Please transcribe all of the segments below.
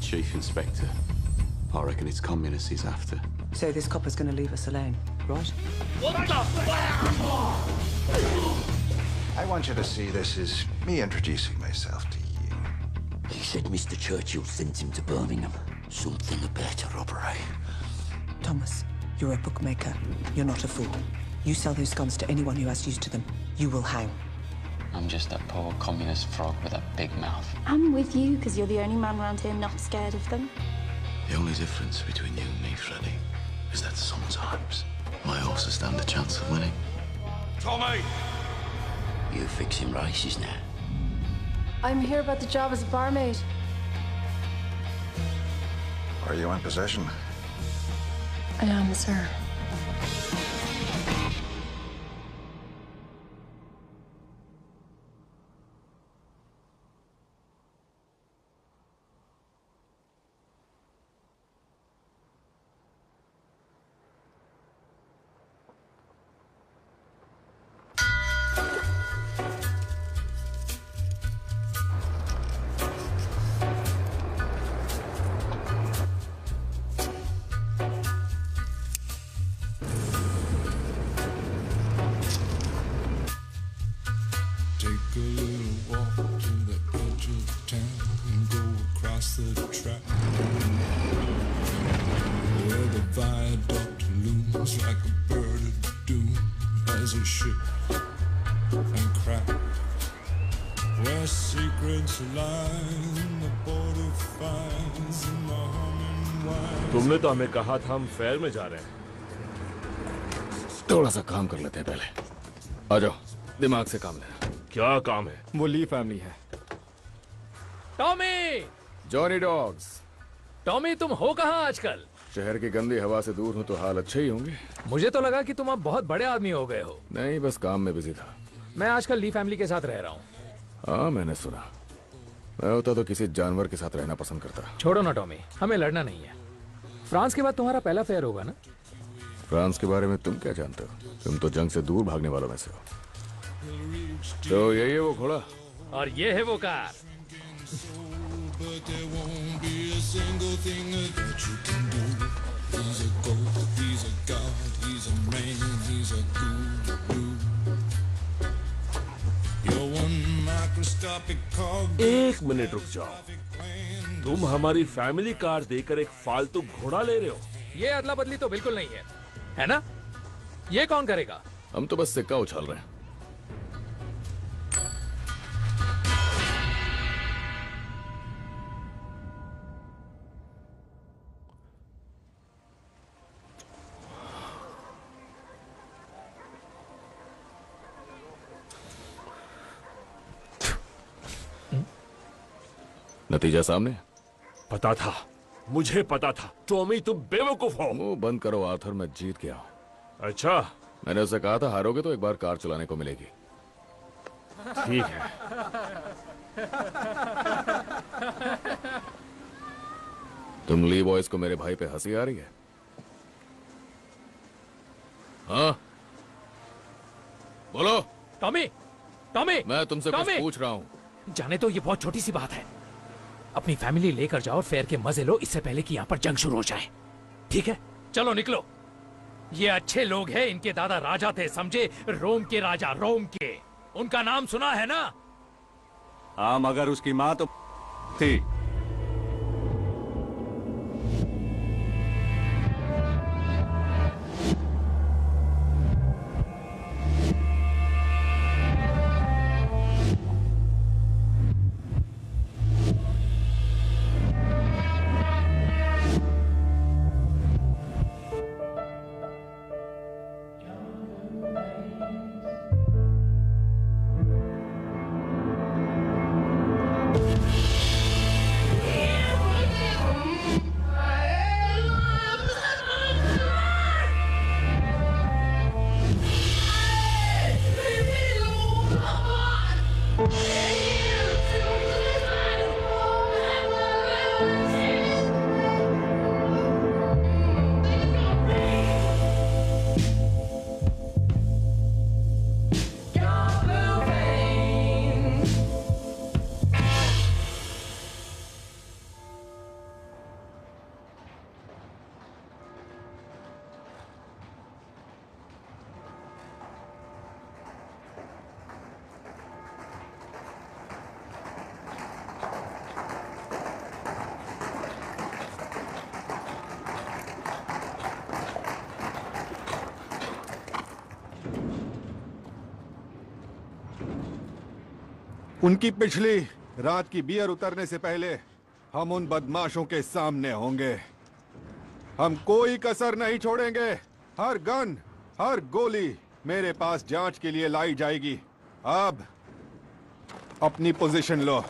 Chief Inspector. I reckon it's communists he's after. So this copper's gonna leave us alone, right? What the I want you to see this as me introducing myself to you. He said Mr. Churchill sent him to Birmingham. Something about a robbery. Thomas, you're a bookmaker. You're not a fool. You sell those guns to anyone who has use to them. You will hang. I'm just a poor communist frog with a big mouth. I'm with you because you're the only man around here not scared of them. The only difference between you and me, Freddy, is that sometimes my horses stand a chance of winning. Tommy! You fixing races now? I'm here about the job as a barmaid. Are you in possession? I am, sir. तुमने तो हमें कहा था हम fair में जा रहे हैं। थोड़ा सा काम कर लेते हैं पहले। आ जाओ, दिमाग से काम लेना। क्या काम है? वो ली फैमिली है। टॉमी! Johnny dogs. टॉमी, तुम हो कहाँ आजकल? शहर की गंदी हवा से दूर हूँ तो हाल अच्छे ही होंगे। मुझे तो लगा कि तुम अब बहुत बड़े आदमी हो गए हो। नहीं, बस काम में बिजी था। मैं आजकल ली फैमिली के साथ रह रहा हूँ। हाँ, मैंने सुना। मैं होता तो किसी जानवर के साथ रहना पसंद करता। छोड़ो ना टॉमी, हमें लड़ना नहीं है। फ्रांस के बाद तुम्हारा पहला फेयर होगा ना? फ्रांस के बारे में तुम क्या जानते हो? तुम तो जंग से दूर भागने वालों में से हो। तो यही है वो घोड़ा और ये है वो कार। एक मिनट रुक जाओ। तुम हमारी फैमिली कार देकर एक फालतू घोड़ा ले रहे हो? ये अदला बदली तो बिल्कुल नहीं है ना? ये कौन करेगा? हम तो बस सिक्का उछाल रहे हैं। नतीजा सामने। पता था, मुझे पता था। टॉमी, तुम बेवकूफ हो। मुंह बंद करो आर्थर, मैं जीत गया हूं। अच्छा, मैंने उसे कहा था हारोगे तो एक बार कार चलाने को मिलेगी। ठीक है। तुम ली बॉयज को मेरे भाई पे हंसी आ रही है? हाँ, बोलो। टॉमी, टॉमी, मैं तुमसे कुछ पूछ रहा हूं। जाने तो ये बहुत छोटी सी बात है। अपनी फैमिली लेकर जाओ और फेयर के मजे लो, इससे पहले कि यहाँ पर जंग शुरू हो जाए। ठीक है, चलो निकलो। ये अच्छे लोग हैं, इनके दादा राजा थे, समझे? रोम के राजा, रोम के। उनका नाम सुना है ना? हाँ, मगर उसकी माँ तो थी। उनकी पिछली रात की बियर उतरने से पहले हम उन बदमाशों के सामने होंगे। हम कोई कसर नहीं छोड़ेंगे। हर गन, हर गोली मेरे पास जांच के लिए लाई जाएगी। अब अपनी पोजीशन लो।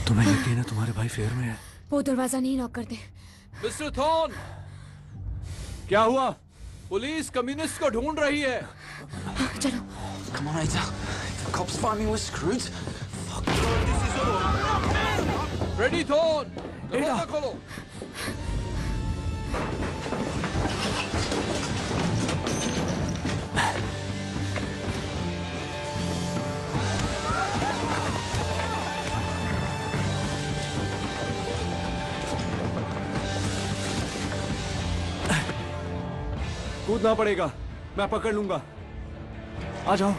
तुम्हें यकीन है तुम्हारे भाई फेयर में है? वो दरवाजा नहीं लॉक करते। मिस्टर थॉर्न, क्या हुआ? पुलिस कम्युनिस्ट को ढूंढ रही है। चलो। Come on, Ada. If the cops find me, we're screwed. Fuck. This is all. Ready thorn, दरवाजा खोलो। कूदना पड़ेगा, मैं पकड़ लूंगा। आ जाओ।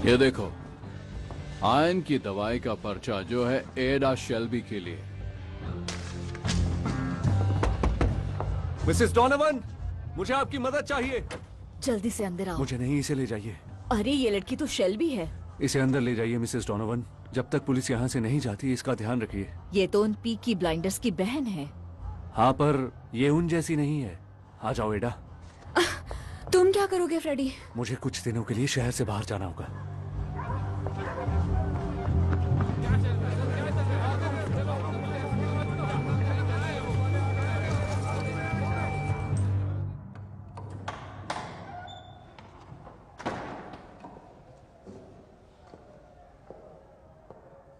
ये देखो, आयन की दवाई का पर्चा जो है एडा शेल्बी के लिए। मिसेस डोनोवन, मुझे आपकी मदद चाहिए। जल्दी से अंदर आओ। मुझे नहीं, इसे ले जाइए। अरे ये लड़की तो शेल्बी है। इसे अंदर ले जाइए मिसेस डोनोवन। जब तक पुलिस यहाँ से नहीं जाती इसका ध्यान रखिए। ये तो उन पीकी ब्लाइंडर्स की बहन है। हाँ, पर ये उन जैसी नहीं है। आ जाओ एडा। तुम क्या करोगे फ्रेडी? मुझे कुछ दिनों के लिए शहर से बाहर जाना होगा।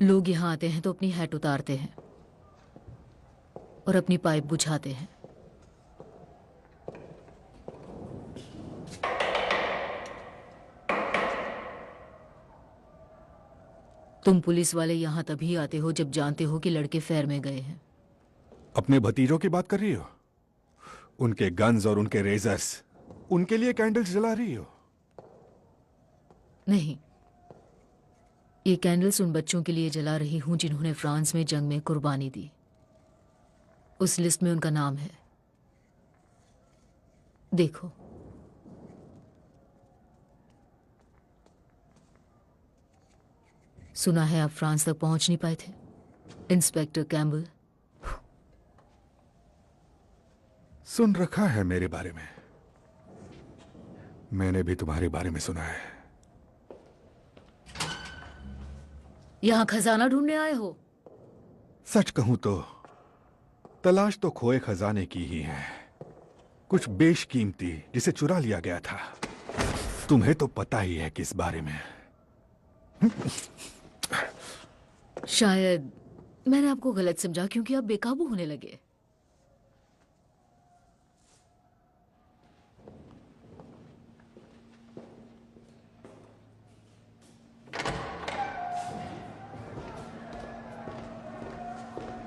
लोग यहाँ आते हैं तो अपनी हैट उतारते हैं और अपनी पाइप बुझाते हैं। तुम पुलिस वाले यहाँ तभी आते हो जब जानते हो कि लड़के फेयर में गए हैं। अपने भतीजों की बात कर रही हो? उनके गन्स और उनके रेजर्स, उनके लिए कैंडल्स जला रही हो? नहीं, ये कैंडल्स उन बच्चों के लिए जला रही हूं जिन्होंने फ्रांस में जंग में कुर्बानी दी। उस लिस्ट में उनका नाम है। देखो। सुना है आप फ्रांस तक पहुंच नहीं पाए थे, इंस्पेक्टर कैम्बल। सुन रखा है मेरे बारे में। मैंने भी तुम्हारे बारे में सुना है। यहां खजाना ढूंढने आए हो? सच कहूं तो तलाश तो खोए खजाने की ही है, कुछ बेशकीमती जिसे चुरा लिया गया था। तुम्हें तो पता ही है किस बारे में। शायद मैंने आपको गलत समझा क्योंकि आप बेकाबू होने लगे।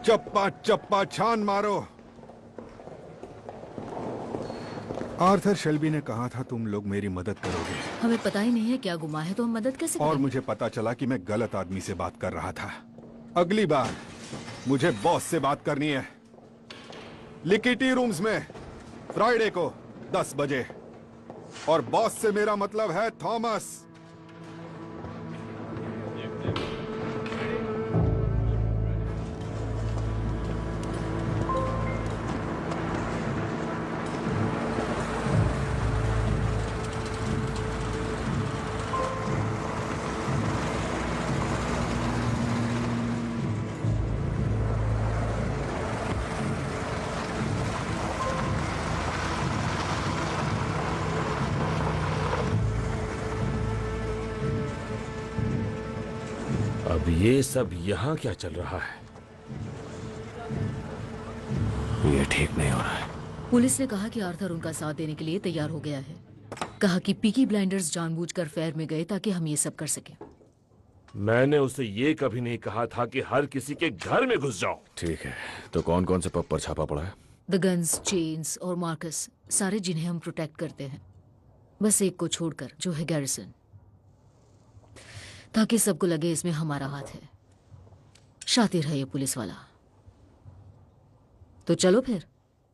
चप्पा चप्पा छान मारो। आर्थर शेल्बी ने कहा था तुम लोग मेरी मदद करोगे। हमें पता ही नहीं है क्या गुमा है तो हम मदद कैसे करेंगे? और मुझे पता चला कि मैं गलत आदमी से बात कर रहा था। अगली बार मुझे बॉस से बात करनी है। लिकिटी रूम्स में फ्राइडे को 10 बजे। और बॉस से मेरा मतलब है थॉमस। अब ये सब यहाँ क्या चल रहा है? ये ठीक नहीं हो रहा है। पुलिस ने कहा कि आर्थर उनका साथ देने के लिए तैयार हो गया है। कहा कि पीकी ब्लाइंडर्स जानबूझकर फेयर में गए ताकि हम ये सब कर सकें। मैंने उसे ये कभी नहीं कहा था कि हर किसी के घर में घुस जाओ। ठीक है, तो कौन कौन से पब पर छापा पड़ा है? द गन्स, चेन्स और मार्कस, सारे जिन्हें हम प्रोटेक्ट करते हैं, बस एक को छोड़कर जो है गैरिसन, ताकि सबको लगे इसमें हमारा हाथ है। शातिर है ये पुलिस वाला। तो चलो फिर,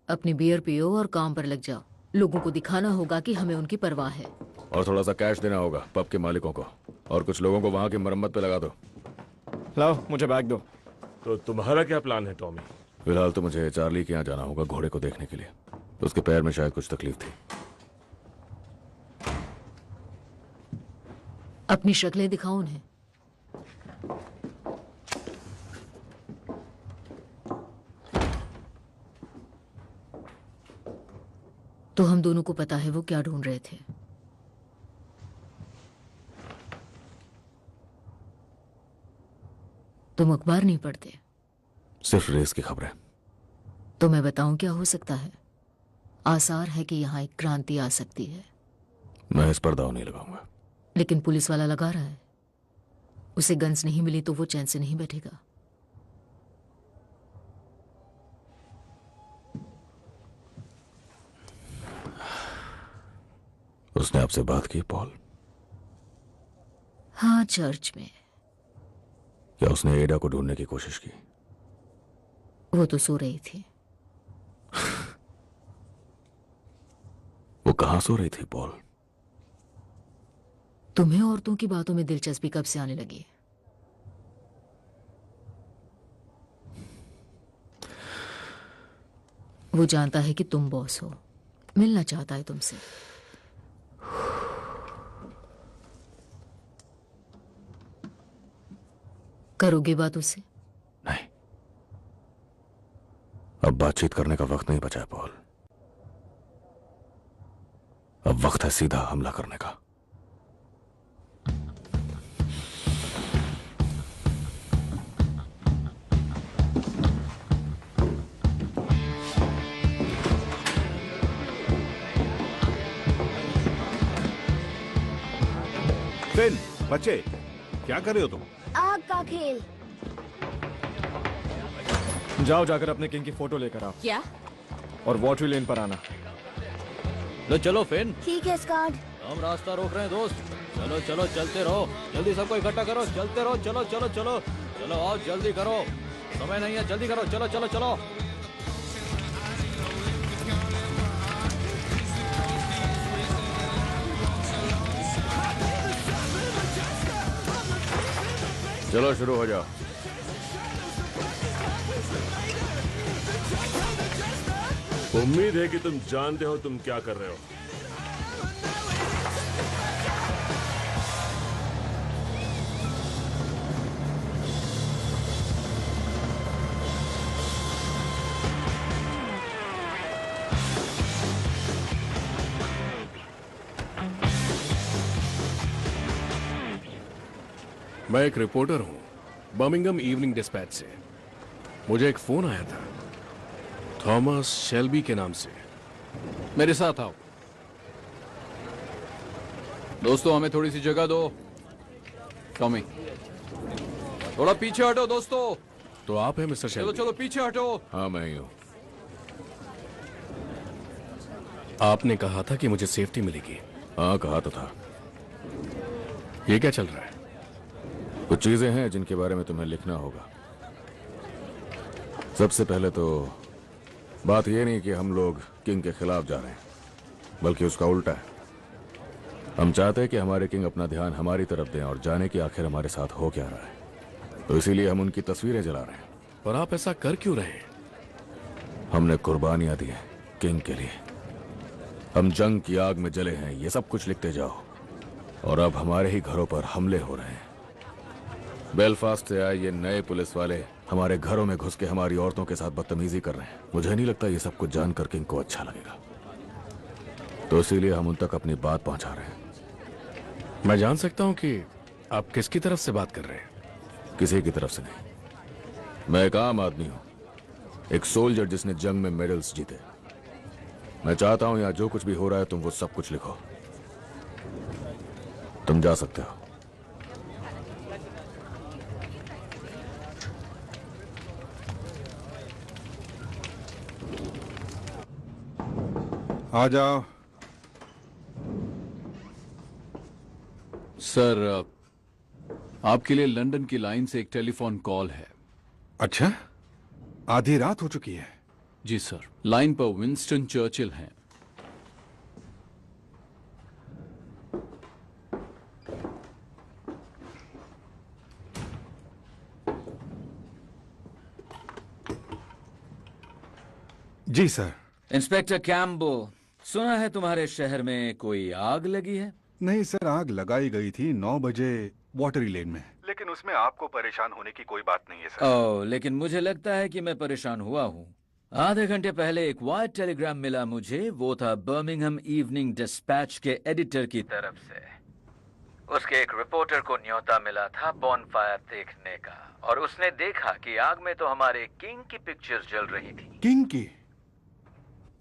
अपनी बियर पियो और काम पर लग जाओ। लोगों को दिखाना होगा कि हमें उनकी परवाह है। और थोड़ा सा कैश देना होगा पब के मालिकों को, और कुछ लोगों को वहां की मरम्मत पे लगा दो। लाओ, मुझे बैग दो। तो तुम्हारा क्या प्लान है टॉमी? फिलहाल तो मुझे चार्ली के यहाँ जाना होगा घोड़े को देखने के लिए। उसके पैर में शायद कुछ तकलीफ थी। अपनी शक्लें दिखाओ उन्हें। तो हम दोनों को पता है वो क्या ढूंढ रहे थे। तुम अखबार नहीं पढ़ते? सिर्फ रेस की खबरें। तो मैं बताऊं क्या हो सकता है? आसार है कि यहां एक क्रांति आ सकती है। मैं इस पर दांव नहीं लगाऊंगा। लेकिन पुलिस वाला लगा रहा है। उसे गन्स नहीं मिली तो वो चैन से नहीं बैठेगा। उसने आपसे बात की पॉल? हाँ, चर्च में। क्या उसने एडा को ढूंढने की कोशिश की? वो तो सो रही थी। वो कहां सो रही थी पॉल? तुम्हें औरतों की बातों में दिलचस्पी कब से आने लगी? वो जानता है कि तुम बॉस हो, मिलना चाहता है तुमसे। करोगे बात उससे? नहीं, अब बातचीत करने का वक्त नहीं बचा है पॉल। अब वक्त है सीधा हमला करने का। फिन, बच्चे, क्या कर रहे हो तुम? आग का खेल। जाओ, जाकर अपने किंग की फोटो लेकर आओ। क्या? और वॉटरी लेन पर आना। लो चलो फिन। ठीक है स्कॉट। हम रास्ता रोक रहे हैं दोस्त। चलो चलो चलते रहो, जल्दी सबको इकट्ठा करो, चलते रहो, चलो चलो चलो चलो, आओ जल्दी करो, समय नहीं है, जल्दी करो, चलो चलो चलो। चलो शुरू हो जाओ। उम्मीद है कि तुम जानते हो तुम क्या कर रहे हो। मैं एक रिपोर्टर हूं, बर्मिंघम इवनिंग डिस्पैच से। मुझे एक फोन आया था थॉमस शेल्बी के नाम से। मेरे साथ आओ दोस्तों, हमें थोड़ी सी जगह दो। टॉमी, थोड़ा पीछे हटो दोस्तों। तो आप हैं मिस्टर चलो शेल्बी? चलो पीछे हटो। हाँ, मैं ही हूं। आपने कहा था कि मुझे सेफ्टी मिलेगी। हाँ, कहा तो था। ये क्या चल रहा है? कुछ चीजें हैं जिनके बारे में तुम्हें लिखना होगा। सबसे पहले तो बात यह नहीं कि हम लोग किंग के खिलाफ जा रहे हैं, बल्कि उसका उल्टा है। हम चाहते हैं कि हमारे किंग अपना ध्यान हमारी तरफ दें और जाने कि आखिर हमारे साथ हो क्या रहा है। तो इसीलिए हम उनकी तस्वीरें जला रहे हैं। पर आप ऐसा कर क्यों रहे हैं? हमने कुर्बानियां दी हैं किंग के लिए। हम जंग की आग में जले हैं, ये सब कुछ लिखते जाओ। और अब हमारे ही घरों पर हमले हो रहे हैं। बेलफास्ट से आए ये नए पुलिस वाले हमारे घरों में घुस के हमारी औरतों के साथ बदतमीजी कर रहे हैं। मुझे नहीं लगता ये सब कुछ जानकर किंग को अच्छा लगेगा, तो इसीलिए हम उन तक अपनी बात पहुंचा रहे हैं। मैं जान सकता हूं कि आप किसकी तरफ से बात कर रहे हैं? किसी की तरफ से नहीं। मैं एक आम आदमी हूं, एक सोल्जर जिसने जंग में मेडल्स जीते। मैं चाहता हूं यहां जो कुछ भी हो रहा है तुम वो सब कुछ लिखो। तुम जा सकते हो। आ जाओ। सर, आपके लिए लंदन की लाइन से एक टेलीफोन कॉल है। अच्छा, आधी रात हो चुकी है। जी सर, लाइन पर विंस्टन चर्चिल हैं। जी सर। इंस्पेक्टर कैम्बल, सुना है तुम्हारे शहर में कोई आग लगी है? नहीं सर, आग लगाई गई थी 9 बजे वाटरी लेन में, लेकिन उसमें आपको परेशान होने की कोई बात नहीं है सर। ओह, लेकिन मुझे लगता है कि मैं परेशान हुआ हूँ। आधे घंटे पहले एक वाइट टेलीग्राम मिला मुझे। वो था बर्मिंघम इवनिंग डिस्पैच के एडिटर की तरफ से। उसके एक रिपोर्टर को न्योता मिला था बॉनफायर देखने का, और उसने देखा कि आग में तो हमारे किंग की पिक्चर्स जल रही थी। किंग की?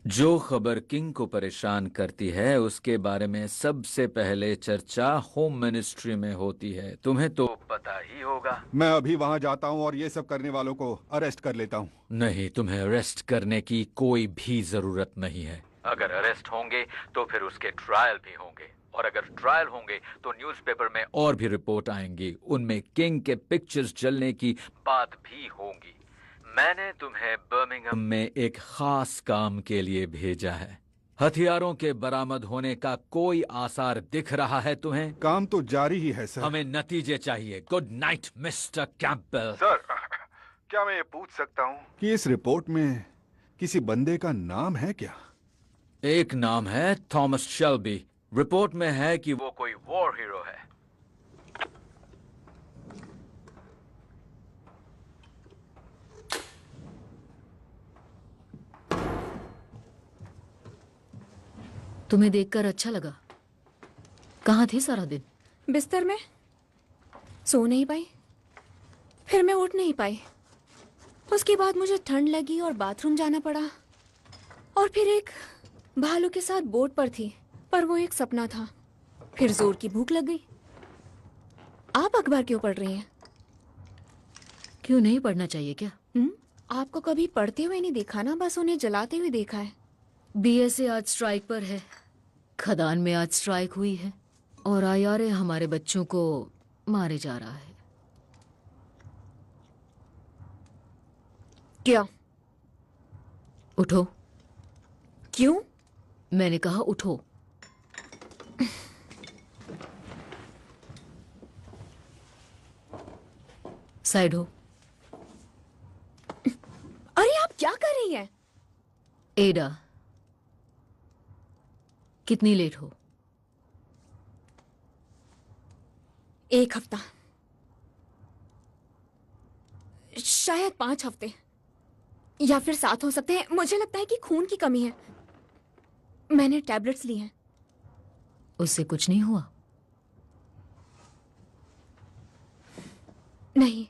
जो खबर किंग को परेशान करती है उसके बारे में सबसे पहले चर्चा होम मिनिस्ट्री में होती है। तुम्हें तो पता ही होगा। मैं अभी वहां जाता हूं और ये सब करने वालों को अरेस्ट कर लेता हूं। नहीं, तुम्हें अरेस्ट करने की कोई भी जरूरत नहीं है। अगर अरेस्ट होंगे तो फिर उसके ट्रायल भी होंगे, और अगर ट्रायल होंगे तो न्यूज़पेपर में और भी रिपोर्ट आएंगी। उनमें किंग के पिक्चर्स जलने की बात भी होगी। मैंने तुम्हें बर्मिंघम में एक खास काम के लिए भेजा है। हथियारों के बरामद होने का कोई आसार दिख रहा है तुम्हें? काम तो जारी ही है सर। हमें नतीजे चाहिए। Good night mister Campbell. Sir, क्या मैं ये पूछ सकता हूँ कि इस रिपोर्ट में किसी बंदे का नाम है क्या? एक नाम है थॉमस शेल्बी। रिपोर्ट में है कि वो कोई वॉर हीरो है। तुम्हें देखकर अच्छा लगा। कहाँ थी सारा दिन? बिस्तर में। सो नहीं पाई, फिर मैं उठ नहीं पाई। उसके बाद मुझे ठंड लगी और बाथरूम जाना पड़ा, और फिर एक भालू के साथ बोट पर थी, पर वो एक सपना था। फिर जोर की भूख लग गई। आप अखबार क्यों पढ़ रही हैं? क्यों नहीं पढ़ना चाहिए क्या? आपको कभी पढ़ते हुए नहीं देखा ना, बस उन्हें जलाते हुए देखा है। बीएसए आज स्ट्राइक पर है। खदान में आज स्ट्राइक हुई है और आईआरए हमारे बच्चों को मारे जा रहा है। क्या? उठो। क्यों? मैंने कहा उठो। साइड हो। अरे आप क्या कर रही हैं? एडा, कितनी लेट हो? 1 हफ्ता, शायद 5 हफ्ते, या फिर 7 हो सकते हैं। मुझे लगता है कि खून की कमी है। मैंने टैबलेट्स ली हैं। उससे कुछ नहीं हुआ? नहीं।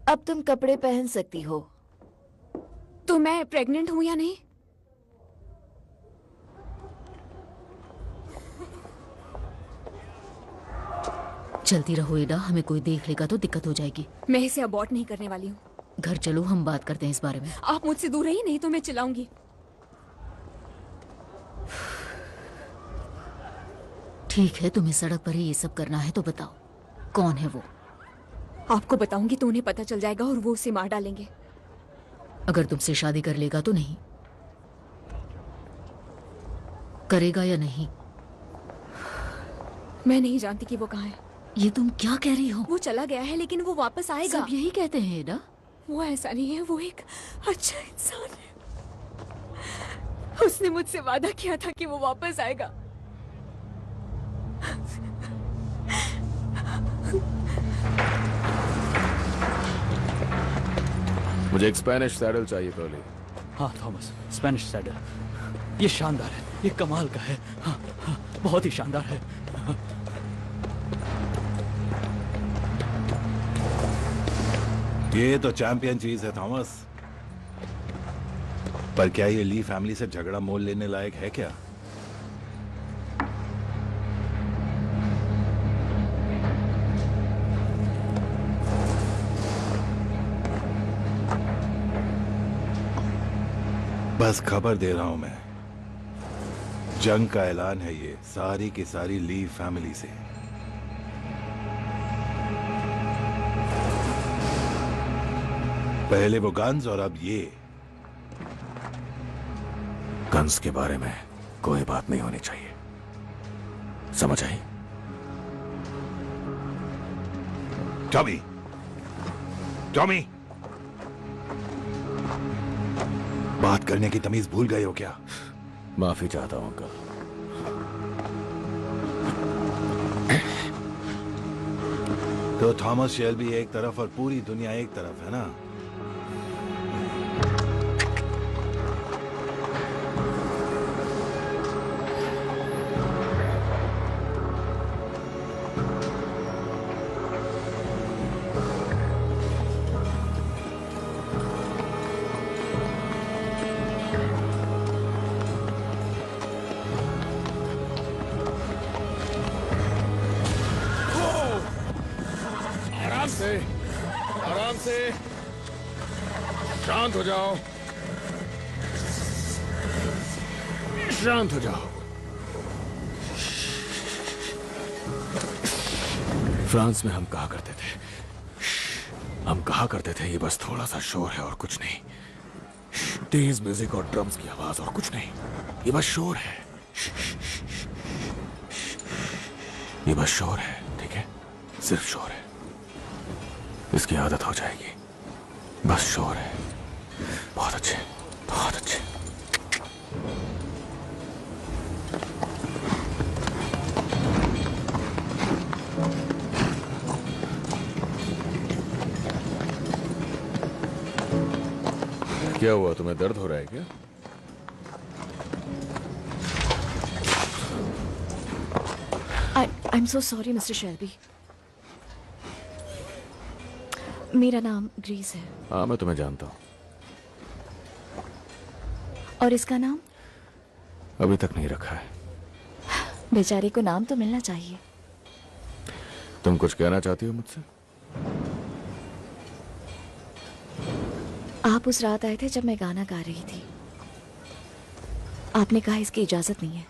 अब तुम कपड़े पहन सकती हो। तो मैं प्रेग्नेंट हूं या नहीं? चलती रहो एडा, हमें कोई देख लेगा तो दिक्कत हो जाएगी। मैं इसे अबॉर्ट नहीं करने वाली हूँ। घर चलो, हम बात करते हैं इस बारे में। आप मुझसे दूर रहिए, नहीं तो मैं चिल्लाऊंगी। ठीक है, तुम्हें सड़क पर ही ये सब करना है तो बताओ कौन है वो? आपको बताऊंगी तो उन्हें पता चल जाएगा और वो उसे मार डालेंगे। अगर तुमसे शादी कर लेगा तो नहीं करेगा या नहीं? मैं नहीं जानती कि वो कहाँ है। ये तुम क्या कह रही हो? वो चला गया है, लेकिन वो वापस आएगा। सब यही कहते हैं एडा। वो ऐसा नहीं है, वो एक अच्छा इंसान है। उसने मुझसे वादा किया था कि वो वापस आएगा। मुझे एक स्पेनिश सैडल चाहिए कर्ली। हाँ थॉमस, स्पेनिश सैडल। ये शानदार है, ये कमाल का है। हाँ, हाँ, बहुत ही शानदार है। ये तो चैंपियन चीज है थॉमस। पर क्या ये ली फैमिली से झगड़ा मोल लेने लायक है क्या? बस खबर दे रहा हूं मैं, जंग का ऐलान है ये सारी की सारी ली फैमिली से। पहले वो गन्स और अब ये। गन्स के बारे में कोई बात नहीं होनी चाहिए, समझ आई? टॉमी, टॉमी, बात करने की तमीज भूल गए हो क्या? माफी चाहता हूं अंकल। तो थॉमस शेल्बी एक तरफ और पूरी दुनिया एक तरफ है ना? आराम से, शांत हो जाओ, शांत हो जाओ। फ्रांस में हम कहा करते थे, ये बस थोड़ा सा शोर है और कुछ नहीं। तेज म्यूजिक और ड्रम्स की आवाज और कुछ नहीं, ये बस शोर है। ये बस शोर है, ठीक है? सिर्फ शोर है, इसकी आदत हो जाएगी। बस शोर है। बहुत अच्छे, बहुत अच्छे। क्या हुआ, तुम्हें दर्द हो रहा है क्या? I'm so sorry, Mr. Shelby. मेरा नाम ग्रीस है। हाँ, मैं तुम्हें जानता हूँ। और इसका नाम? अभी तक नहीं रखा है। बेचारे को नाम तो मिलना चाहिए। तुम कुछ कहना चाहती हो मुझसे? आप उस रात आए थे जब मैं गाना गा रही थी। आपने कहा इसकी इजाजत नहीं है,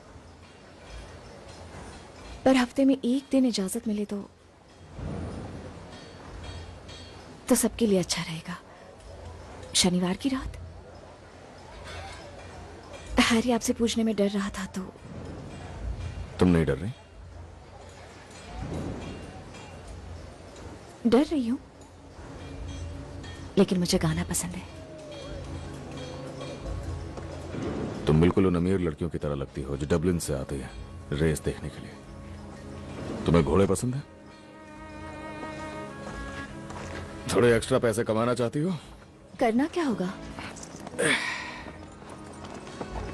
पर हफ्ते में एक दिन इजाजत मिले तो सबके लिए अच्छा रहेगा। शनिवार की रात हैरी आपसे पूछने में डर रहा था, तो तुम नहीं डर रही? डर रही हूं, लेकिन मुझे गाना पसंद है। तुम बिल्कुल उन अमीर लड़कियों की तरह लगती हो जो डबलिन से आती है रेस देखने के लिए। तुम्हें घोड़े पसंद है? थोड़े एक्स्ट्रा पैसे कमाना चाहती हो? करना क्या होगा?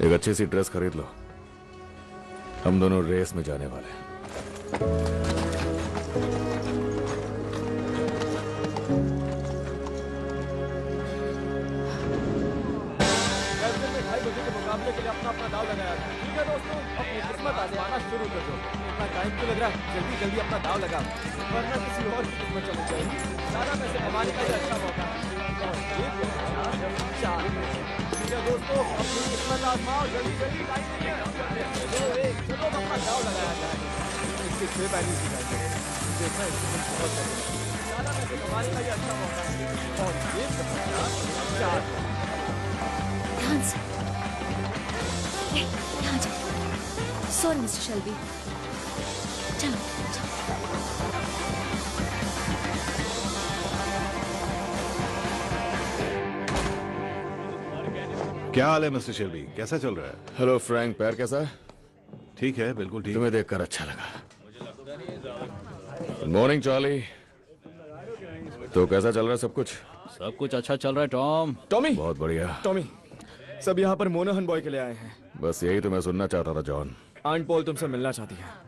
एक अच्छी सी ड्रेस खरीद लो, हम दोनों रेस में जाने वाले हैं। मुकाबले के लिए अपना अपना दाव लगाया था। ठीक है दोस्तों, अपनी किस्मत आजमाना शुरू कर दो। इतना टाइम क्यों लग रहा है? जल्दी जल्दी अपना दाव लगाओ, वरना किसी और की किस्मत चली जाएगी। सारा पैसे कमाने का ये अच्छा मौका है। ठीक है दोस्तों, अपनी किस्मत आजमाओ, जल्दी जल्दी, टाइम नहीं है। चलो अपना दाव लगाया जाए। इससे 6 बैलेंस ही जाएंगे। देखना बहुत सारा पैसे कमाने का ये अच्छा मौका है। और ये 4 यहाँ जाओ। सॉरी मिस्टर शेल्बी, चलो चलो। क्या हाल है मिस्टर शेल्बी, कैसा चल रहा है? हेलो फ्रैंक, पैर कैसा है? ठीक है, बिल्कुल ठीक। तुम्हें देखकर अच्छा लगा। Good morning Charlie. तो कैसा चल रहा है सब कुछ? सब कुछ अच्छा चल रहा है टॉम। टॉमी, बहुत बढ़िया। टॉमी, सब यहाँ पर मोनाहन बॉय के लिए आए हैं। बस यही तो मैं सुनना चाहता था जॉन। आंट पॉल तुमसे मिलना चाहती है।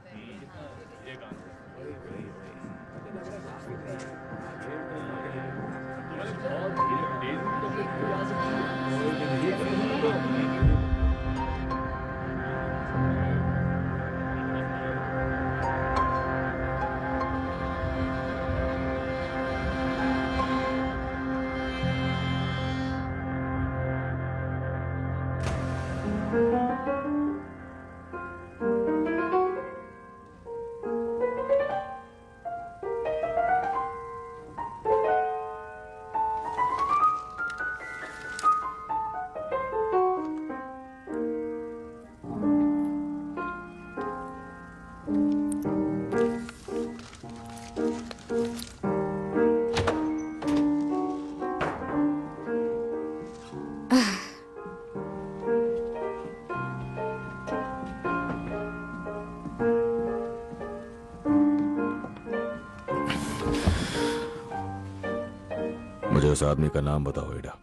मुझे उस आदमी का नाम बताओ एडा।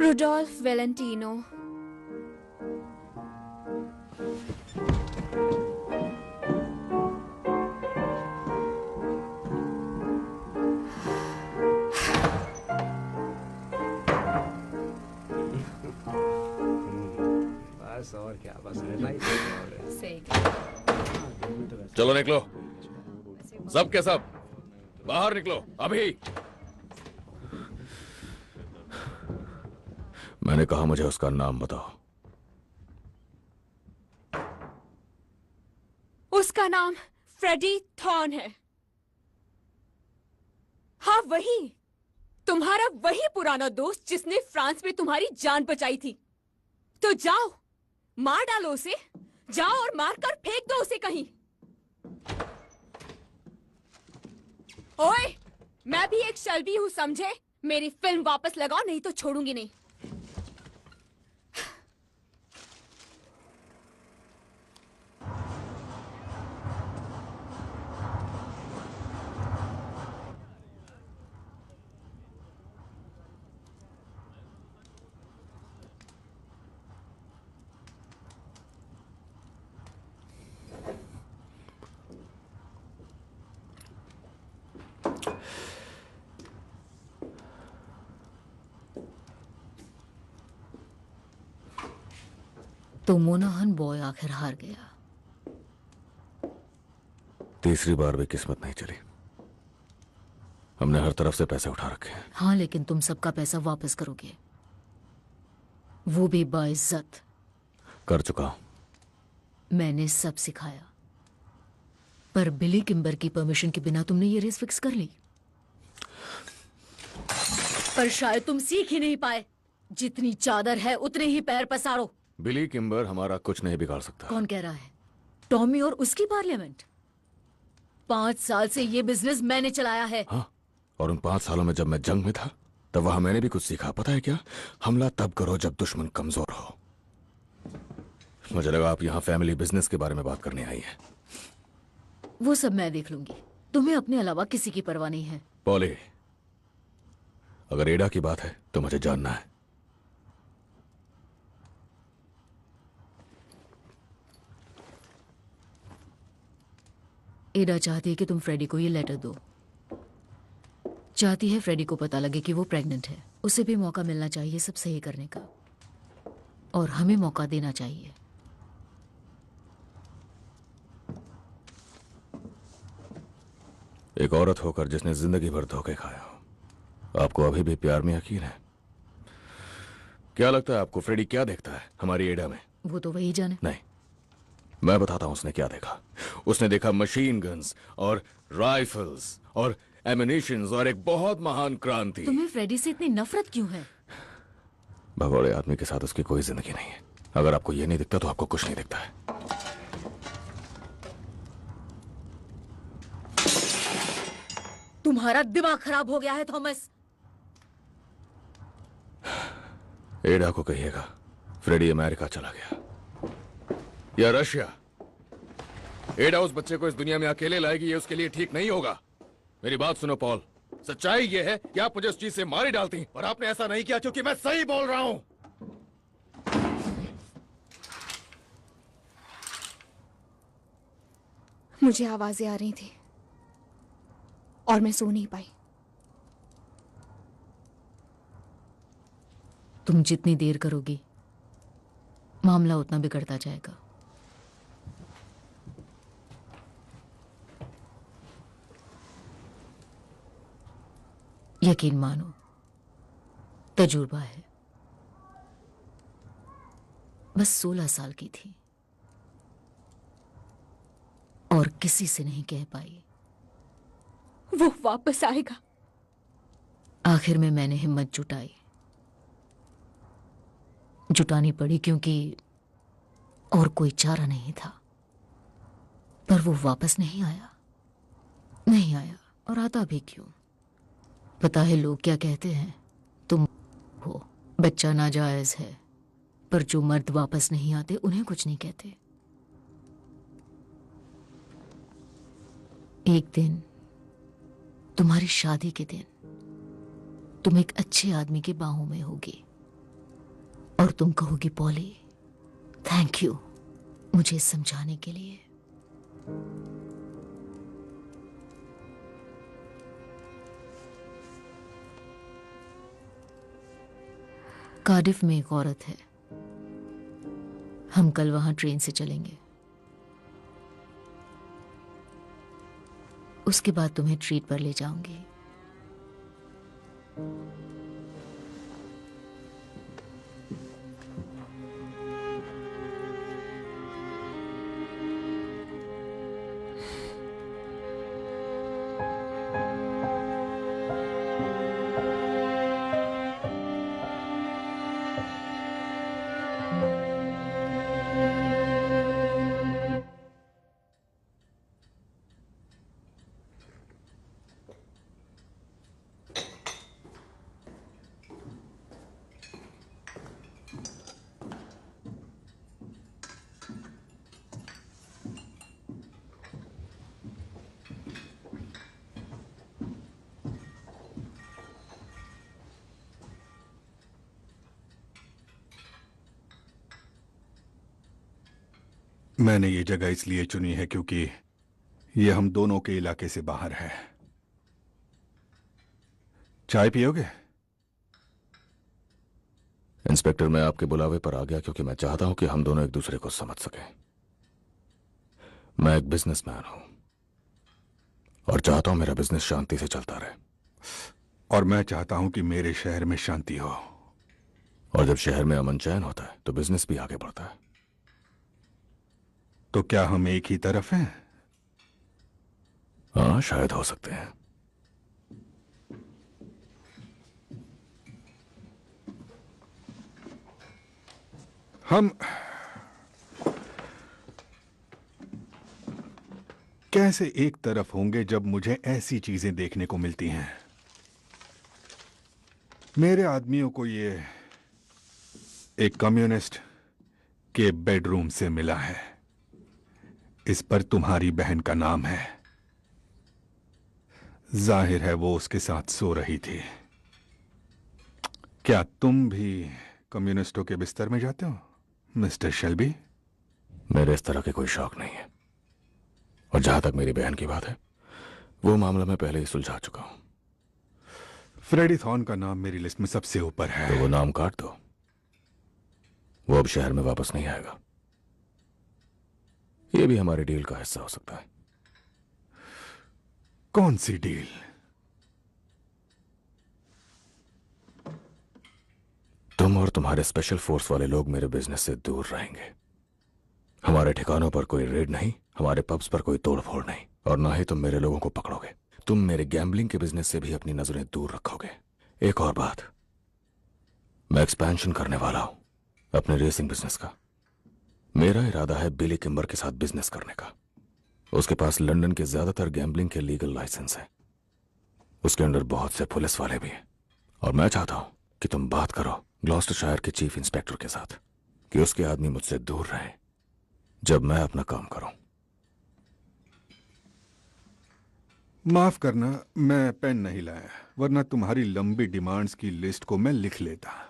Rudolph Valentino. बस और क्या, बस चलो निकलो, सब के सब बाहर निकलो अभी। मैंने कहा मुझे उसका नाम बताओ। उसका नाम फ्रेडी थॉर्न है। हाँ वही, तुम्हारा वही पुराना दोस्त जिसने फ्रांस में तुम्हारी जान बचाई थी। तो जाओ, मार डालो उसे, जाओ और मारकर फेंक दो उसे कहीं। ओए, मैं भी एक शल्बी हूं समझे। मेरी फिल्म वापस लगाओ नहीं तो छोड़ूंगी नहीं। तो मोनाहन बॉय आखिर हार गया। तीसरी बार भी किस्मत नहीं चली। हमने हर तरफ से पैसे उठा रखे हैं। हाँ, लेकिन तुम सबका पैसा वापस करोगे, वो भी बाइज्जत। कर चुका हूं। मैंने सब सिखाया, पर बिली किम्बर की परमिशन के बिना तुमने ये रेस फिक्स कर ली। पर शायद तुम सीख ही नहीं पाए। जितनी चादर है उतने ही पैर पसारो। बिली किम्बर हमारा कुछ नहीं बिगाड़ सकता। कौन कह रहा है? टॉमी और उसकी पार्लियामेंट। 5 साल से ये बिजनेस मैंने चलाया है। हाँ, और उन 5 सालों में जब मैं जंग में था तब वहां मैंने भी कुछ सीखा। पता है क्या? हमला तब करो जब दुश्मन कमजोर हो। मुझे लगा आप यहाँ फैमिली बिजनेस के बारे में बात करने आई है। वो सब मैं देख लूंगी। तुम्हें अपने अलावा किसी की परवाह नहीं है। पॉली, अगर एडा की बात है तो मुझे जानना है। एडा चाहती है कि तुम फ्रेडी को ये लेटर दो। चाहती है फ्रेडी को पता लगे कि वो प्रेग्नेंट है। उसे भी मौका मिलना चाहिए सब सही करने का, और हमें मौका देना चाहिए। एक औरत होकर जिसने जिंदगी भर धोखे खाया, आपको अभी भी प्यार में यकीन है? क्या लगता है आपको फ्रेडी क्या देखता है हमारी एडा में? वो तो वही जाने। नहीं, मैं बताता हूं उसने क्या देखा। उसने देखा मशीन गन्स और राइफल्स और एमिनेशंस और एक बहुत महान क्रांति। तुम्हें फ्रेडी से इतनी नफरत क्यों है? भगोड़े आदमी के साथ उसकी कोई जिंदगी नहीं है। अगर आपको ये नहीं दिखता तो आपको कुछ नहीं दिखता है। तुम्हारा दिमाग खराब हो गया है थॉमस। एडा को कहिएगा फ्रेडी अमेरिका चला गया या रशिया। एडा उस बच्चे को इस दुनिया में अकेले लाएगी, ये उसके लिए ठीक नहीं होगा। मेरी बात सुनो पॉल, सच्चाई ये है कि आप मुझे उस चीज से मार ही डालती, और आपने ऐसा नहीं किया क्योंकि मैं सही बोल रहा हूं। मुझे आवाजें आ रही थी और मैं सो नहीं पाई। तुम जितनी देर करोगी मामला उतना बिगड़ता जाएगा। यकीन मानो, तजुर्बा है। बस 16 साल की थी और किसी से नहीं कह पाई। वो वापस आएगा। आखिर में मैंने हिम्मत जुटानी पड़ी क्योंकि और कोई चारा नहीं था। पर वो वापस नहीं आया और आता भी क्यों? पता है लोग क्या कहते हैं? तुम हो, बच्चा नाजायज है, पर जो मर्द वापस नहीं आते उन्हें कुछ नहीं कहते। एक दिन, तुम्हारी शादी के दिन, तुम एक अच्छे आदमी के बाहों में होगी और तुम कहोगी पॉली, थैंक यू मुझे समझाने के लिए। कार्डिफ में एक औरत है। हम कल वहां ट्रेन से चलेंगे। उसके बाद तुम्हें ट्रीट पर ले जाऊंगी। मैंने ये जगह इसलिए चुनी है क्योंकि ये हम दोनों के इलाके से बाहर है। चाय पियोगे? इंस्पेक्टर, मैं आपके बुलावे पर आ गया क्योंकि मैं चाहता हूं कि हम दोनों एक दूसरे को समझ सकें। मैं एक बिजनेसमैन हूं और चाहता हूं मेरा बिजनेस शांति से चलता रहे। और मैं चाहता हूं कि मेरे शहर में शांति हो। और जब शहर में अमन चैन होता है तो बिजनेस भी आगे बढ़ता है। तो क्या हम एक ही तरफ हैं? हाँ, शायद हो सकते हैं। हम कैसे एक तरफ होंगे जब मुझे ऐसी चीजें देखने को मिलती हैं? मेरे आदमियों को ये एक कम्युनिस्ट के बेडरूम से मिला है। इस पर तुम्हारी बहन का नाम है। जाहिर है वो उसके साथ सो रही थी। क्या तुम भी कम्युनिस्टों के बिस्तर में जाते हो, मिस्टर शेल्बी? मेरे इस तरह के कोई शौक नहीं है। और जहां तक मेरी बहन की बात है, वो मामला मैं पहले ही सुलझा चुका हूं। फ्रेडी थॉर्न का नाम मेरी लिस्ट में सबसे ऊपर है। तो वो नाम काट दो। वो अब शहर में वापस नहीं आएगा। ये भी हमारे डील का हिस्सा हो सकता है। कौन सी डील? तुम और तुम्हारे स्पेशल फोर्स वाले लोग मेरे बिजनेस से दूर रहेंगे। हमारे ठिकानों पर कोई रेड नहीं, हमारे पब्स पर कोई तोड़फोड़ नहीं, और ना ही तुम मेरे लोगों को पकड़ोगे। तुम मेरे गैम्बलिंग के बिजनेस से भी अपनी नजरें दूर रखोगे। एक और बात, मैं एक्सपेंशन करने वाला हूं अपने रेसिंग बिजनेस का। मेरा इरादा है बिली किम्बर के साथ बिजनेस करने का। उसके पास लंदन के ज्यादातर गैम्बलिंग के लीगल लाइसेंस हैं। उसके अंडर बहुत से पुलिस वाले भी हैं। और मैं चाहता हूं कि तुम बात करो ग्लॉस्टरशायर के चीफ इंस्पेक्टर के साथ कि उसके आदमी मुझसे दूर रहें जब मैं अपना काम करूं। माफ करना, मैं पेन नहीं लाया, वरना तुम्हारी लंबी डिमांड्स की लिस्ट को मैं लिख लेता।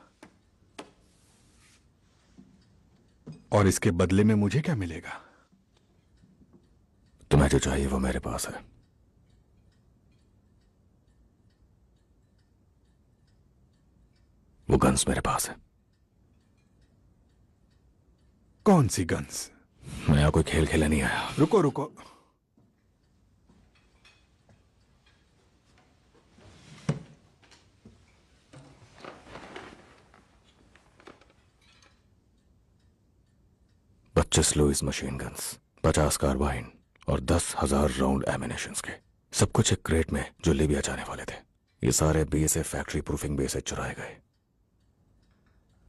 और इसके बदले में मुझे क्या मिलेगा? तुम्हें जो चाहिए वो मेरे पास है। वो गन्स मेरे पास है। कौन सी गन्स? मैं यहाँ कोई खेल खेलने नहीं आया। रुको रुको, पच्चीस लुइस मशीन गन्स, 50 कार्बाइन और 10,000 राउंड एमिनेशंस के, सब कुछ एक क्रेट में जो लीबिया जाने वाले थे। ये सारे बीएसएफ फैक्ट्री प्रूफिंग बेस से चुराए गए।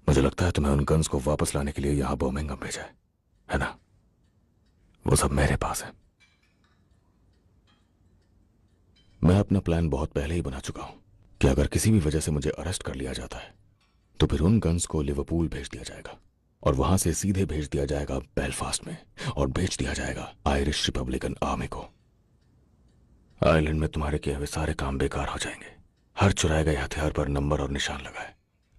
मुझे लगता है तुम्हें उन गन्स को वापस लाने के लिए यहां बर्मिंघम भेजा है ना? वो सब मेरे पास है। मैं अपना प्लान बहुत पहले ही बना चुका हूं कि अगर किसी भी वजह से मुझे अरेस्ट कर लिया जाता है तो फिर उन गन्स को लिवरपूल भेज दिया जाएगा और वहां से सीधे भेज दिया जाएगा बेलफास्ट में और भेज दिया जाएगा आयरिश रिपब्लिकन आर्मी को। आयरलैंड में तुम्हारे किए हुए सारे काम बेकार हो जाएंगे। हर चुराए गए हथियार पर नंबर और निशान लगाए।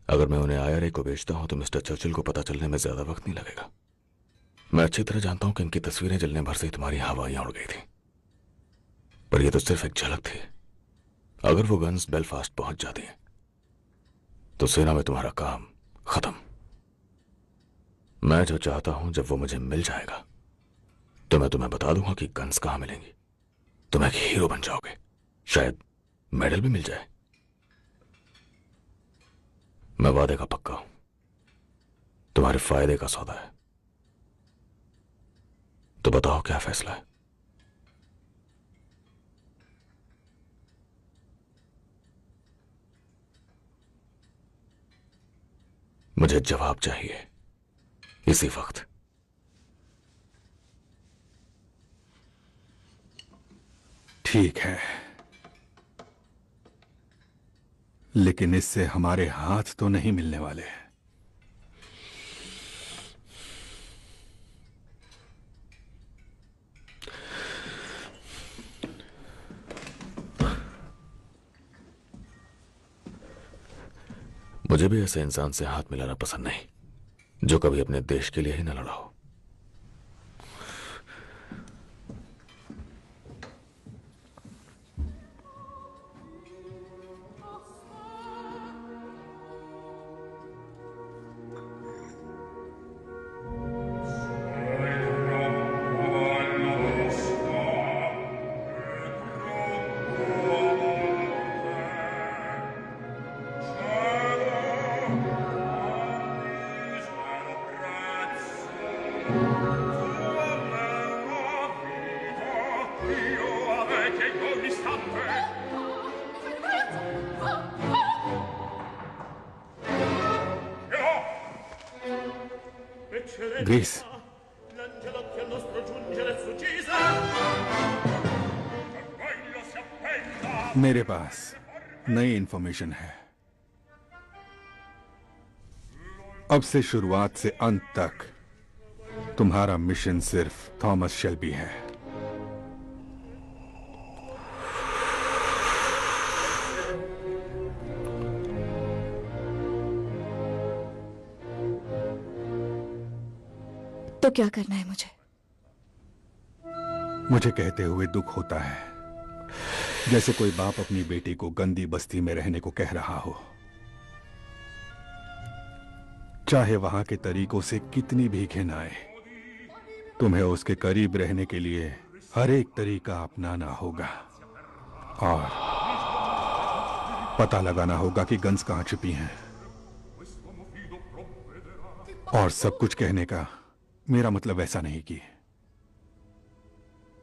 अगर मैं उन्हें IRA को बेचता हूं तो मिस्टर चर्चिल को पता चलने में ज्यादा वक्त नहीं लगेगा। मैं अच्छी तरह जानता हूं कि इनकी तस्वीरें जलने भर से तुम्हारी हवाइयां उड़ गई थी, पर यह तो सिर्फ एक झलक थी। अगर वो गन्स बेलफास्ट पहुंच जाती हैं तो सेना में तुम्हारा काम खत्म। मैं जो चाहता हूं, जब वो मुझे मिल जाएगा तो मैं तुम्हें बता दूंगा कि गन्स कहां मिलेंगी। तुम एक हीरो बन जाओगे, शायद मेडल भी मिल जाए। मैं वादे का पक्का हूं, तुम्हारे फायदे का सौदा है। तो बताओ क्या फैसला है? मुझे जवाब चाहिए इसी वक्त। ठीक है, लेकिन इससे हमारे हाथ तो नहीं मिलने वाले हैं। मुझे भी ऐसे इंसान से हाथ मिलाना पसंद नहीं जो कभी अपने देश के लिए ही न लड़ा हो। ग्रेस, मेरे पास नई इंफॉर्मेशन है। अब से शुरुआत से अंत तक तुम्हारा मिशन सिर्फ थॉमस शेल्बी है। तो क्या करना है मुझे? मुझे कहते हुए दुख होता है, जैसे कोई बाप अपनी बेटी को गंदी बस्ती में रहने को कह रहा हो, चाहे वहां के तरीकों से कितनी भी घिन आए। तुम्हें उसके करीब रहने के लिए हर एक तरीका अपनाना होगा और पता लगाना होगा कि गन्स कहां छुपी हैं। और सब कुछ कहने का मेरा मतलब ऐसा नहीं कि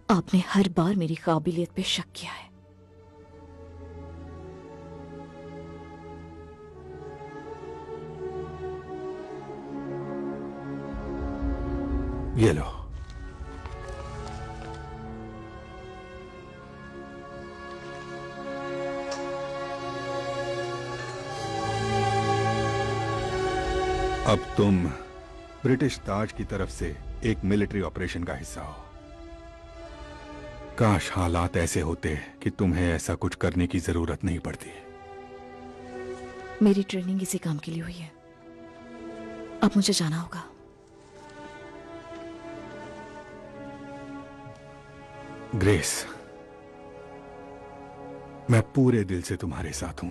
आपने हर बार मेरी काबिलियत पे शक किया है। ये लो। अब तुम ब्रिटिश ताज की तरफ से एक मिलिट्री ऑपरेशन का हिस्सा हो। काश हालात ऐसे होते कि तुम्हें ऐसा कुछ करने की जरूरत नहीं पड़ती। मेरी ट्रेनिंग इसी काम के लिए हुई है। अब मुझे जाना होगा। ग्रेस, मैं पूरे दिल से तुम्हारे साथ हूं।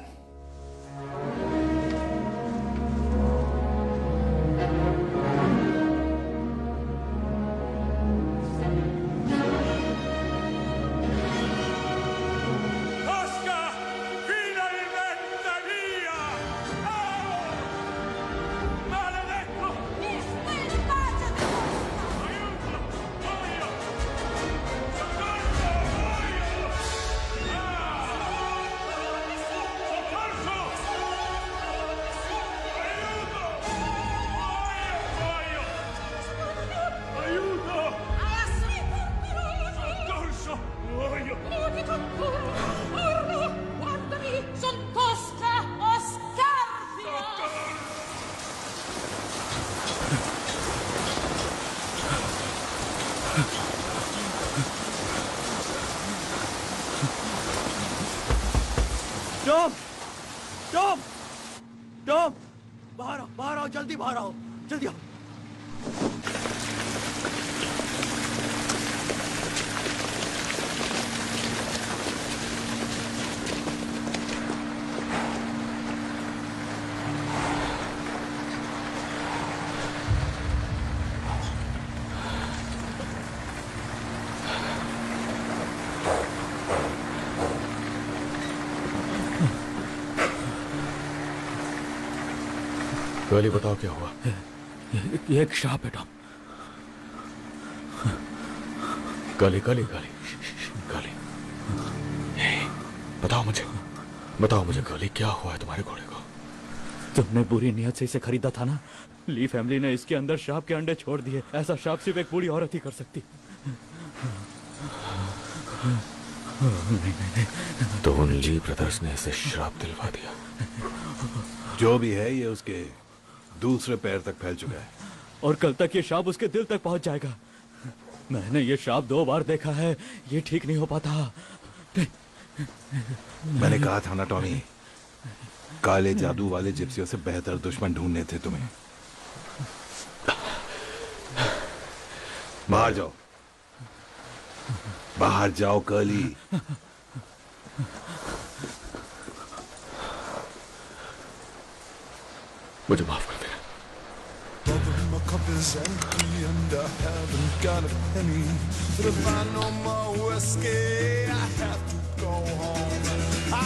टॉम, टॉम, टॉम, बाहर आओ, जल्दी बाहर आओ, जल्दी आओ। गली बताओ क्या हुआ? ये एक शाप है टॉम। गली गली गली गली, बताओ मुझे गली क्या हुआ है तुम्हारे घोड़े को? तुमने बुरी नियत से इसे खरीदा था ना। ली फैमिली ने इसके अंदर सांप के अंडे छोड़ दिए। ऐसा सांप सिर्फ एक बूढ़ी औरत ही कर सकती। नहीं। तो उन ली ब्रदर्स ने इसे श्राप दिलवा दिया। जो भी है ये उसके दूसरे पैर तक फैल चुका है और कल तक ये सांप उसके दिल तक पहुंच जाएगा। मैंने ये सांप 2 बार देखा है, ये ठीक नहीं हो पाता। मैंने कहा था ना टॉमी, काले जादू वाले जिप्सियों से बेहतर दुश्मन ढूंढने थे तुम्हें। बाहर जाओ, बाहर जाओ कर्ली। मुझे माफ कर देना। My cup is empty and I haven't got a penny. But if I no more whiskey, I have to go home. I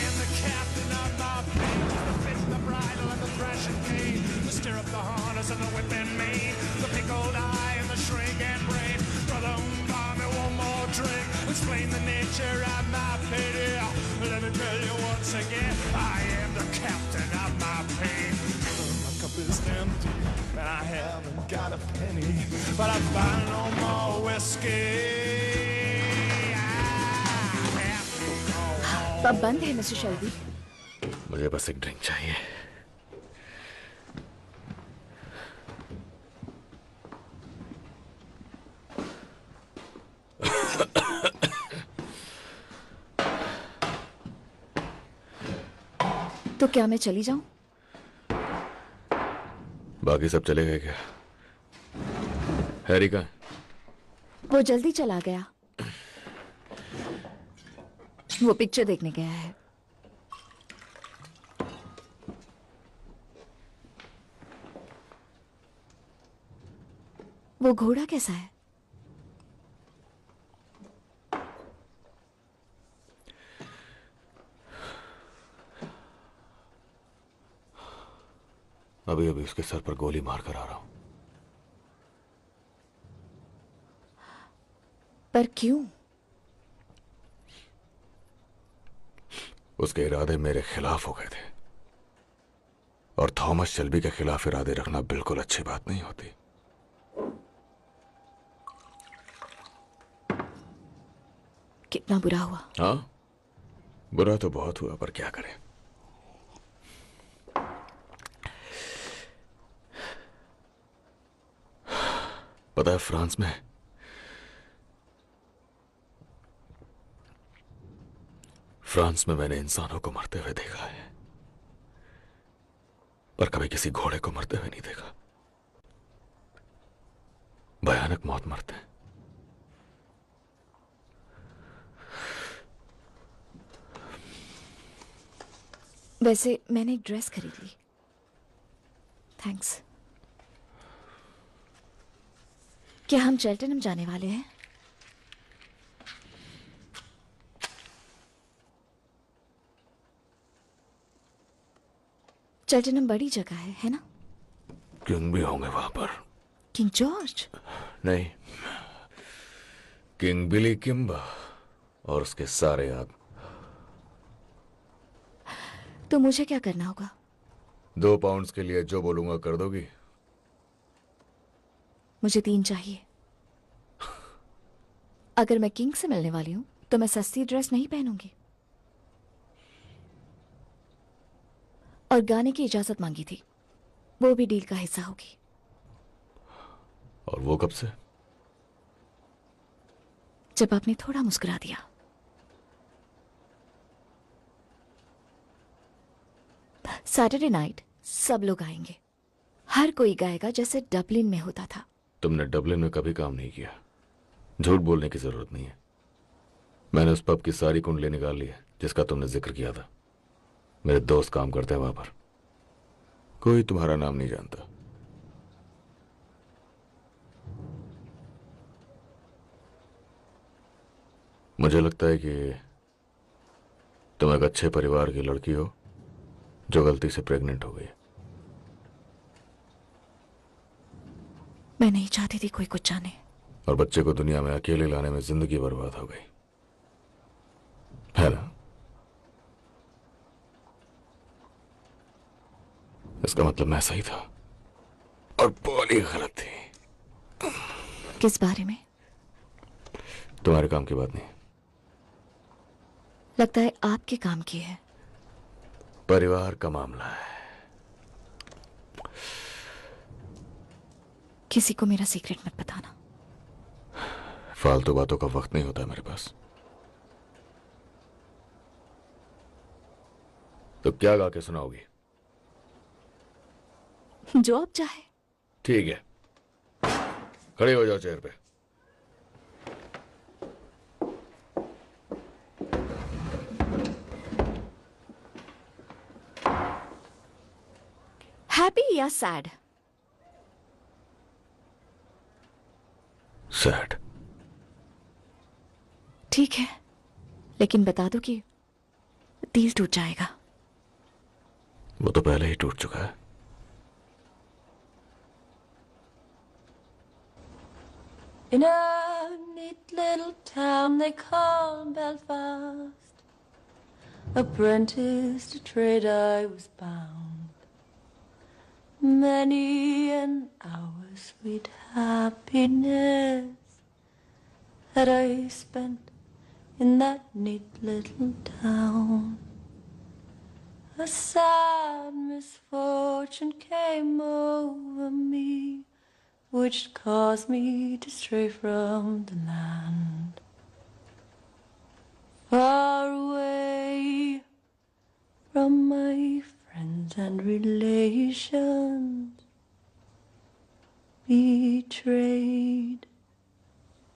am the captain of my fate, the bit, the bridle, and the thrashing cane, the stirrup, the harness, and the whip and mane, the pickled eye and the shrink and brain. Brother, buy me one more drink. Explain the nature of my pity. Let me tell you once again, I am the captain of my pain. My cup is empty and I haven't got a penny, but I buy no more whiskey. Pub बंद है mister Shelby. मुझे बस एक drink चाहिए। तो क्या मैं चली जाऊं? बाकी सब चले गए क्या? हैरी कहाँ? वो जल्दी चला गया। वो पिक्चर देखने गया है। वो घोड़ा कैसा है? अभी अभी उसके सर पर गोली मार कर आ रहा हूं। पर क्यों? उसके इरादे मेरे खिलाफ हो गए थे और थॉमस शेल्बी के खिलाफ इरादे रखना बिल्कुल अच्छी बात नहीं होती। कितना बुरा हुआ। हाँ, बुरा तो बहुत हुआ, पर क्या करें। पता है, फ्रांस में मैंने इंसानों को मरते हुए देखा है, पर कभी किसी घोड़े को मरते हुए नहीं देखा। भयानक मौत मरते हैं। वैसे मैंने एक ड्रेस खरीद ली। थैंक्स। क्या हम चेल्टनहम जाने वाले हैं? चेल्टनहम बड़ी जगह है ना? किंग भी होंगे वहां पर। King George? नहीं, किंग बिली किम्बा और उसके सारे आदमी। तो मुझे क्या करना होगा? 2 पाउंड्स के लिए जो बोलूंगा कर दोगी? मुझे 3 चाहिए। अगर मैं किंग से मिलने वाली हूं तो मैं सस्ती ड्रेस नहीं पहनूंगी। और गाने की इजाजत मांगी थी, वो भी डील का हिस्सा होगी। और वो कब से? जब आपने थोड़ा मुस्कुरा दिया। सैटरडे नाइट सब लोग आएंगे। हर कोई गाएगा जैसे डबलिन में होता था। तुमने डबलिन में कभी काम नहीं किया, झूठ बोलने की जरूरत नहीं है। मैंने उस पब की सारी कुंडली निकाल ली है जिसका तुमने जिक्र किया था। मेरे दोस्त काम करते हैं वहां पर। कोई तुम्हारा नाम नहीं जानता। मुझे लगता है कि तुम एक अच्छे परिवार की लड़की हो जो गलती से प्रेग्नेंट हो गई। मैं नहीं चाहती थी कोई कुछ जाने। और बच्चे को दुनिया में अकेले लाने में जिंदगी बर्बाद हो गई, है ना? इसका मतलब मैं सही था और पॉली गलत थी। किस बारे में? तुम्हारे काम की बात नहीं। लगता है आपके काम की है। परिवार का मामला है। किसी को मेरा सीक्रेट मत बताना। फालतू बातों का वक्त नहीं होता मेरे पास। तो क्या गा के सुनाओगी? जो आप चाहे। ठीक है, खड़े हो जाओ चेयर पे। हैप्पी या सैड? सैड। ठीक है, लेकिन बता दो कि दिल टूट जाएगा। वो तो पहले ही टूट चुका है। In a neat little town they call Belfast, apprentice to trade I was bound. Many an hour sweet happiness that I spent in that neat little town. A sad misfortune came over me, which caused me to stray from the land. Far away from my friends and relations, betrayed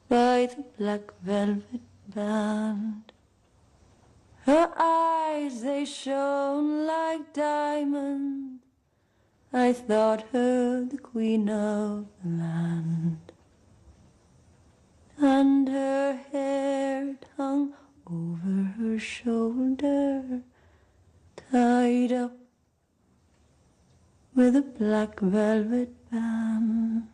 by the black velvet band. Her eyes, they shone like diamonds. I thought her the queen of the land. And her hair hung over her shoulder, tied up with a black velvet band.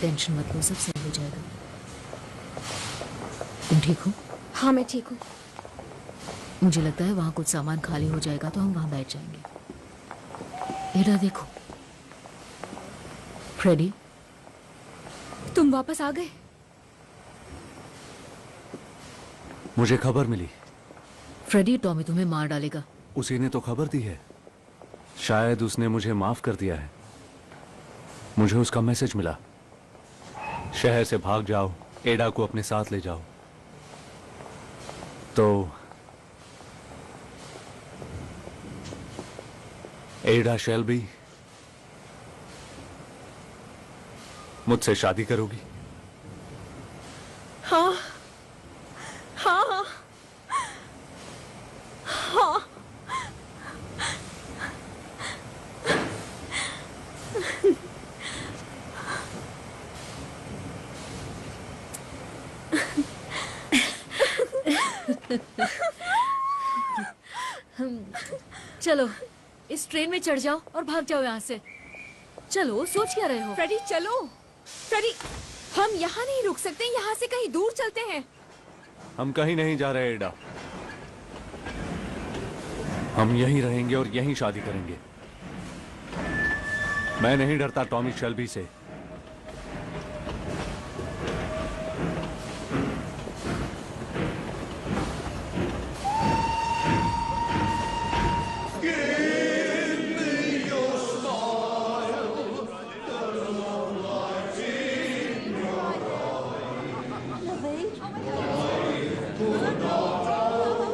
Tension मत लो, सब सही हो जाएगा। तुम ठीक हो? हाँ मैं ठीक हूँ। मुझे लगता है वहां कुछ सामान खाली हो जाएगा तो हम वहां बैठ जाएंगे। एडा देखो। फ्रेडी, तुम वापस आ गए? मुझे खबर मिली। फ्रेडी, टॉमी तुम्हें मार डालेगा। उसी ने तो खबर दी है। शायद उसने मुझे माफ कर दिया है। मुझे उसका मैसेज मिला। शहर से भाग जाओ, एडा को अपने साथ ले जाओ। तो एडा शेल्बी मुझसे शादी करोगी? हाँ हाँ हाँ। चलो इस ट्रेन में चढ़ जाओ और भाग जाओ यहाँ से। चलो, सोच क्या रहे हो? फ्रेडी चलो। फ्रेडी, हम यहाँ नहीं रुक सकते, यहाँ से कहीं दूर चलते हैं। हम कहीं नहीं जा रहे एडा, हम यहीं रहेंगे और यहीं शादी करेंगे। मैं नहीं डरता टॉमी शेल्बी से।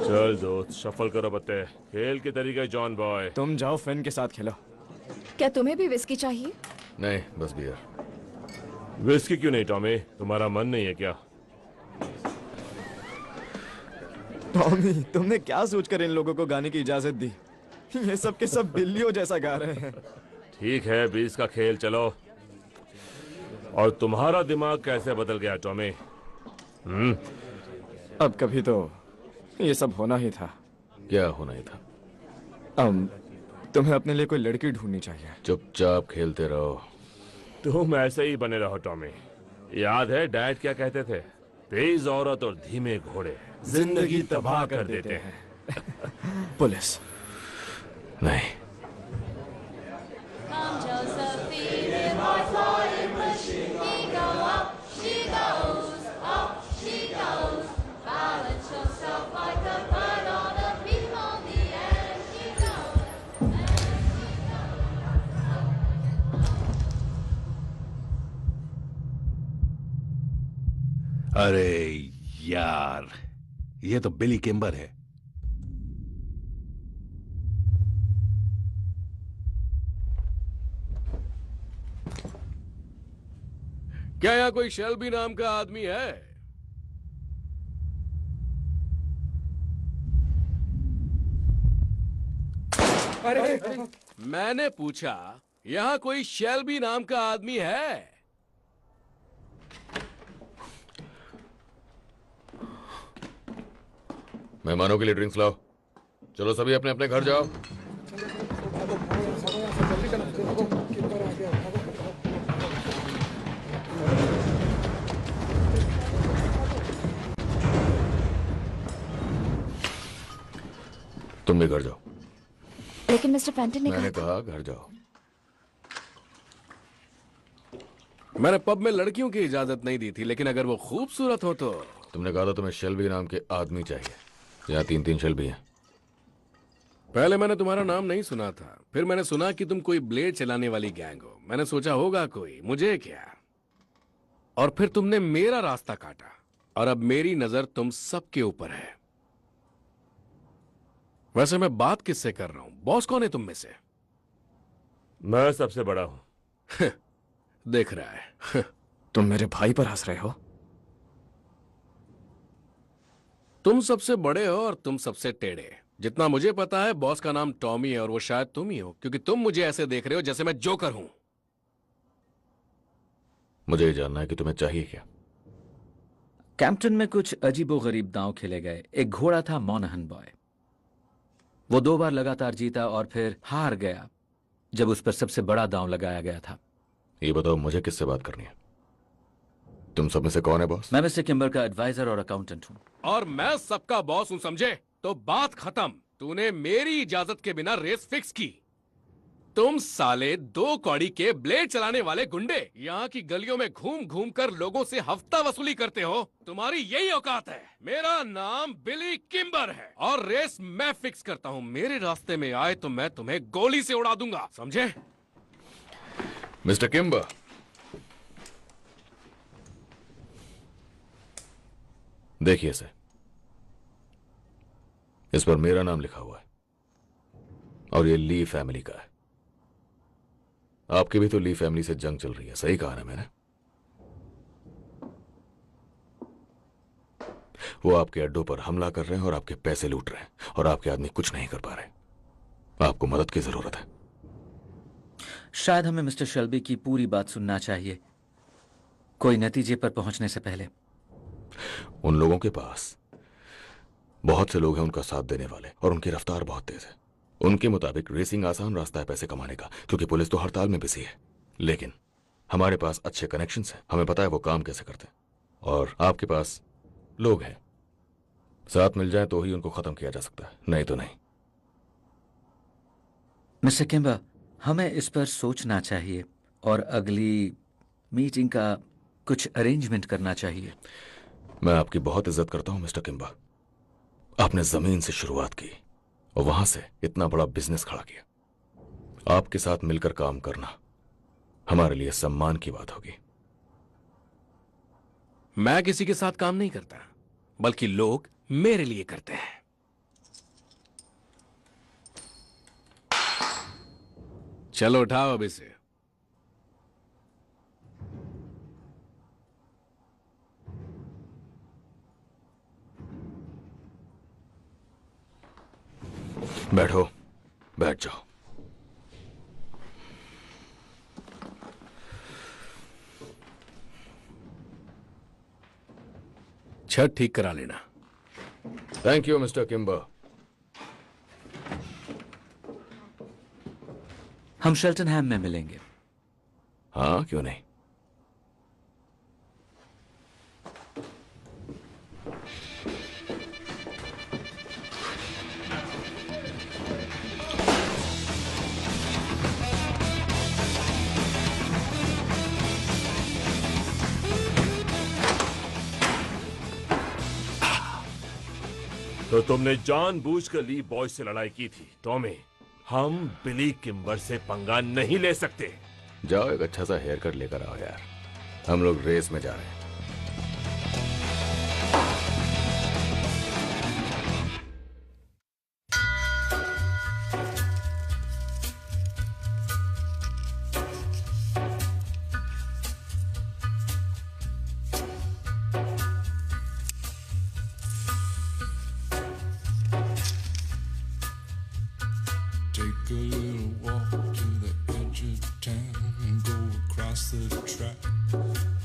चल दोस्त, शफल करो बत्ते। खेल के तरीके जॉन बॉय। तुम जाओ फिन के साथ खेलो। क्या तुम्हें भी विस्की चाहिए? नहीं, बस बियर। विस्की क्यों नहीं टॉमी? तुम्हारा मन नहीं है क्या? टॉमी, तुमने क्या सोचकर इन लोगों को गाने की इजाजत दी? ये सब के सब बिल्लियों जैसा गा रहे हैं। ठीक है, 20 का खेल चलो। और तुम्हारा दिमाग कैसे बदल गया टॉमी? अब कभी तो ये सब होना ही था। क्या होना ही था? तुम्हें अपने लिए कोई लड़की ढूंढनी चाहिए। चुपचाप खेलते रहो। तुम ऐसे ही बने रहो टॉमी। याद है डैड क्या कहते थे? तेज औरत और धीमे घोड़े जिंदगी तबाह कर देते हैं। पुलिस नहीं। अरे यार, ये तो बिली किम्बर है। क्या यहाँ कोई शेल्बी नाम का आदमी है? अरे मैंने पूछा, यहाँ कोई शेल्बी नाम का आदमी है? मेहमानों के लिए ड्रिंक्स लाओ। चलो सभी अपने अपने घर जाओ। तुम भी घर जाओ। लेकिन मिस्टर पेंटन ने मैंने कहा घर जाओ। मैंने पब में लड़कियों की इजाजत नहीं दी थी, लेकिन अगर वो खूबसूरत हो तो। तुमने कहा था तुम्हें शेल्बी नाम के आदमी चाहिए। यहाँ 3-3 शेल्बी हैं। पहले मैंने तुम्हारा नाम नहीं सुना था, फिर मैंने सुना कि तुम कोई ब्लेड चलाने वाली गैंग हो। मैंने सोचा होगा कोई, मुझे क्या। और फिर तुमने मेरा रास्ता काटा, और अब मेरी नजर तुम सबके ऊपर है। वैसे मैं बात किससे कर रहा हूं? बॉस कौन है तुम में से? मैं सबसे बड़ा हूं। देख रहा है। तुम मेरे भाई पर हंस रहे हो? तुम सबसे बड़े हो और तुम सबसे टेढ़े। जितना मुझे पता है, बॉस का नाम टॉमी है और वो शायद तुम ही हो, क्योंकि तुम मुझे ऐसे देख रहे हो जैसे मैं जोकर हूं। मुझे ये जानना है कि तुम्हें चाहिए क्या? कैंपटन में कुछ अजीबोगरीब दांव खेले गए। एक घोड़ा था मोनाहन बॉय। वो 2 बार लगातार जीता और फिर हार गया जब उस पर सबसे बड़ा दांव लगाया गया था। ये बताओ, मुझे किससे बात करनी है? तुम सब में से कौन है बॉस? मैं मिस्टर किम्बर का एडवाइजर और अकाउंटेंट हूं। और मैं सबका बॉस हूं, समझे? तो बात खत्म। तूने मेरी इजाजत के बिना रेस फिक्स की। तुम साले 2 कौड़ी के ब्लेड चलाने वाले गुंडे यहाँ की गलियों में घूम घूम कर लोगों से हफ्ता वसूली करते हो। तुम्हारी यही औकात है। मेरा नाम बिली किम्बर है और रेस मैं फिक्स करता हूँ। मेरे रास्ते में आए तो मैं तुम्हें गोली से उड़ा दूंगा, समझे? मिस्टर किम्बर, देखिए इसे। इस पर मेरा नाम लिखा हुआ है और ये ली फैमिली का है। आपकी भी तो ली फैमिली से जंग चल रही है, सही कहा ना मैंने? वो आपके अड्डों पर हमला कर रहे हैं और आपके पैसे लूट रहे हैं, और आपके आदमी कुछ नहीं कर पा रहे। आपको मदद की जरूरत है। शायद हमें मिस्टर शेल्बी की पूरी बात सुनना चाहिए, कोई नतीजे पर पहुंचने से पहले। उन लोगों के पास बहुत से लोग हैं उनका साथ देने वाले, और उनकी रफ्तार बहुत तेज है। उनके मुताबिक रेसिंग आसान रास्ता है पैसे कमाने का, क्योंकि पुलिस तो हड़ताल में बिजी है। लेकिन हमारे पास अच्छे कनेक्शंस हैं, हमें पता है वो काम कैसे करते हैं, और आपके पास लोग हैं। साथ मिल जाए तो ही उनको खत्म किया जा सकता है, नहीं तो नहीं। मिस्टर किम्बा, हमें इस पर सोचना चाहिए और अगली मीटिंग का कुछ अरेंजमेंट करना चाहिए। मैं आपकी बहुत इज्जत करता हूं मिस्टर किम्बा। आपने जमीन से शुरुआत की और वहां से इतना बड़ा बिजनेस खड़ा किया। आपके साथ मिलकर काम करना हमारे लिए सम्मान की बात होगी। मैं किसी के साथ काम नहीं करता, बल्कि लोग मेरे लिए करते हैं। चलो उठाओ अब इसे। बैठो, बैठ जाओ। छत ठीक करा लेना। Thank you mister Kimber. हम शेल्टनहैम में मिलेंगे। हाँ, क्यों नहीं। तो तुमने जानबूझकर ली बॉय से लड़ाई की थी टॉमी। हम बिली किम्बर से पंगा नहीं ले सकते। जाओ एक अच्छा सा हेयर कट लेकर आओ यार, हम लोग रेस में जा रहे हैं। Take a little walk to the edge of town and go across the track.